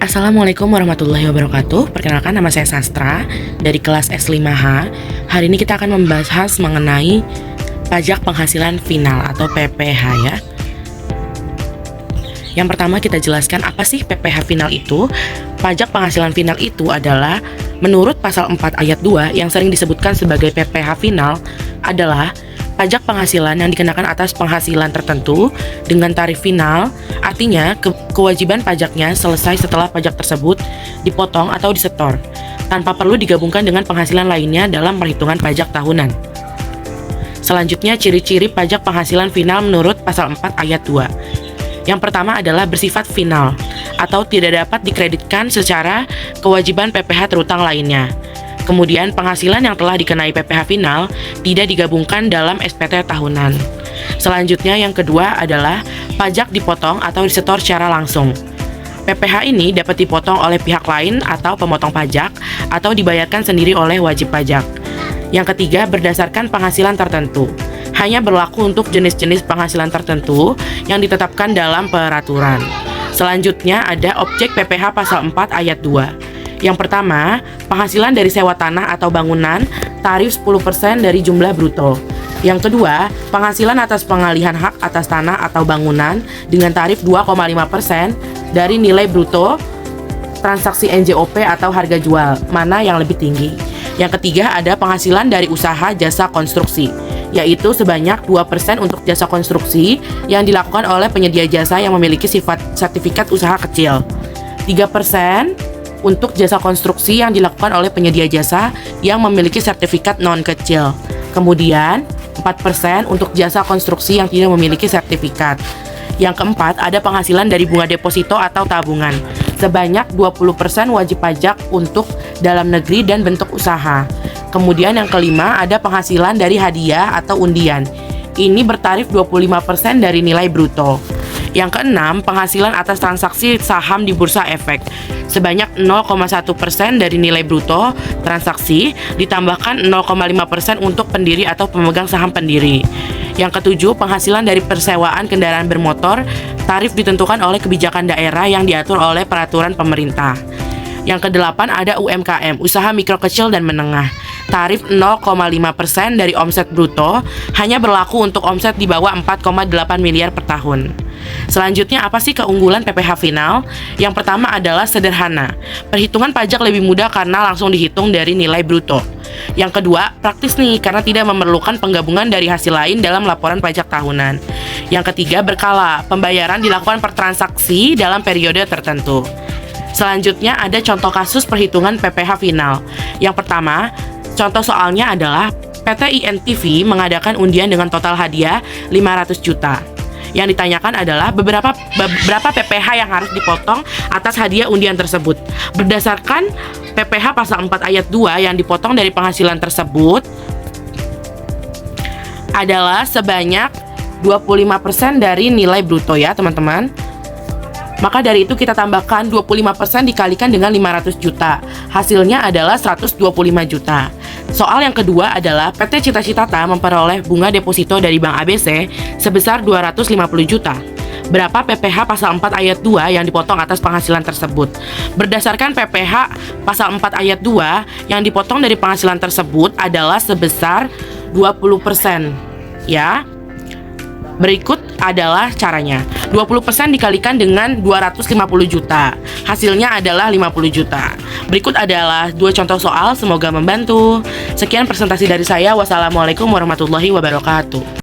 Assalamualaikum warahmatullahi wabarakatuh. Perkenalkan, nama saya Sastra dari kelas S5H. Hari ini kita akan membahas mengenai pajak penghasilan final atau PPH ya. Yang pertama kita jelaskan apa sih PPH final itu. Pajak penghasilan final itu adalah menurut pasal 4 ayat 2 yang sering disebutkan sebagai PPH final adalah pajak penghasilan yang dikenakan atas penghasilan tertentu dengan tarif final. Artinya kewajiban pajaknya selesai setelah pajak tersebut dipotong atau disetor tanpa perlu digabungkan dengan penghasilan lainnya dalam perhitungan pajak tahunan. Selanjutnya, ciri-ciri pajak penghasilan final menurut pasal 4 ayat 2. Yang pertama adalah bersifat final atau tidak dapat dikreditkan secara kewajiban PPH terutang lainnya. Kemudian, penghasilan yang telah dikenai PPH final tidak digabungkan dalam SPT tahunan. Selanjutnya, yang kedua adalah pajak dipotong atau disetor secara langsung. PPH ini dapat dipotong oleh pihak lain atau pemotong pajak atau dibayarkan sendiri oleh wajib pajak. Yang ketiga, berdasarkan penghasilan tertentu. Hanya berlaku untuk jenis-jenis penghasilan tertentu yang ditetapkan dalam peraturan. Selanjutnya, ada objek PPH pasal 4 ayat 2. Yang pertama, penghasilan dari sewa tanah atau bangunan, tarif 10% dari jumlah bruto. Yang kedua, penghasilan atas pengalihan hak atas tanah atau bangunan dengan tarif 2,5% dari nilai bruto transaksi NJOP atau harga jual, mana yang lebih tinggi. Yang ketiga, ada penghasilan dari usaha jasa konstruksi, yaitu sebanyak 2% untuk jasa konstruksi yang dilakukan oleh penyedia jasa yang memiliki sifat sertifikat usaha kecil. 3% untuk jasa konstruksi yang dilakukan oleh penyedia jasa yang memiliki sertifikat non-kecil. Kemudian, 4% untuk jasa konstruksi yang tidak memiliki sertifikat. Yang keempat, ada penghasilan dari bunga deposito atau tabungan. Sebanyak 20% wajib pajak untuk dalam negeri dan bentuk usaha. Kemudian yang kelima, ada penghasilan dari hadiah atau undian. Ini bertarif 25% dari nilai bruto. Yang keenam, penghasilan atas transaksi saham di bursa efek. Sebanyak 0,1% dari nilai bruto transaksi, ditambahkan 0,5% untuk pendiri atau pemegang saham pendiri. Yang ketujuh, penghasilan dari persewaan kendaraan bermotor, tarif ditentukan oleh kebijakan daerah yang diatur oleh peraturan pemerintah. Yang kedelapan, ada UMKM, usaha mikro kecil dan menengah. Tarif 0,5% dari omset bruto, hanya berlaku untuk omset di bawah 4,8 miliar per tahun. Selanjutnya, apa sih keunggulan PPH final? Yang pertama adalah sederhana. Perhitungan pajak lebih mudah karena langsung dihitung dari nilai bruto. Yang kedua, praktis nih karena tidak memerlukan penggabungan dari hasil lain dalam laporan pajak tahunan. Yang ketiga, berkala. Pembayaran dilakukan per transaksi dalam periode tertentu. Selanjutnya, ada contoh kasus perhitungan PPH final. Yang pertama, contoh soalnya adalah PT INTV mengadakan undian dengan total hadiah 500 juta. Yang ditanyakan adalah berapa PPH yang harus dipotong atas hadiah undian tersebut. Berdasarkan PPH pasal 4 ayat 2 yang dipotong dari penghasilan tersebut adalah sebanyak 25% dari nilai bruto ya teman-teman. Maka dari itu kita tambahkan 25% dikalikan dengan 500 juta. Hasilnya adalah 125 juta. Soal yang kedua adalah PT Cita Citata memperoleh bunga deposito dari Bank ABC sebesar 250 juta. Berapa PPH pasal 4 ayat 2 yang dipotong atas penghasilan tersebut? Berdasarkan PPH pasal 4 ayat 2 yang dipotong dari penghasilan tersebut adalah sebesar 20%. Ya. Berikut adalah caranya. 20% dikalikan dengan 250 juta. Hasilnya adalah 50 juta. Berikut adalah 2 contoh soal, semoga membantu. Sekian presentasi dari saya. Wassalamualaikum warahmatullahi wabarakatuh.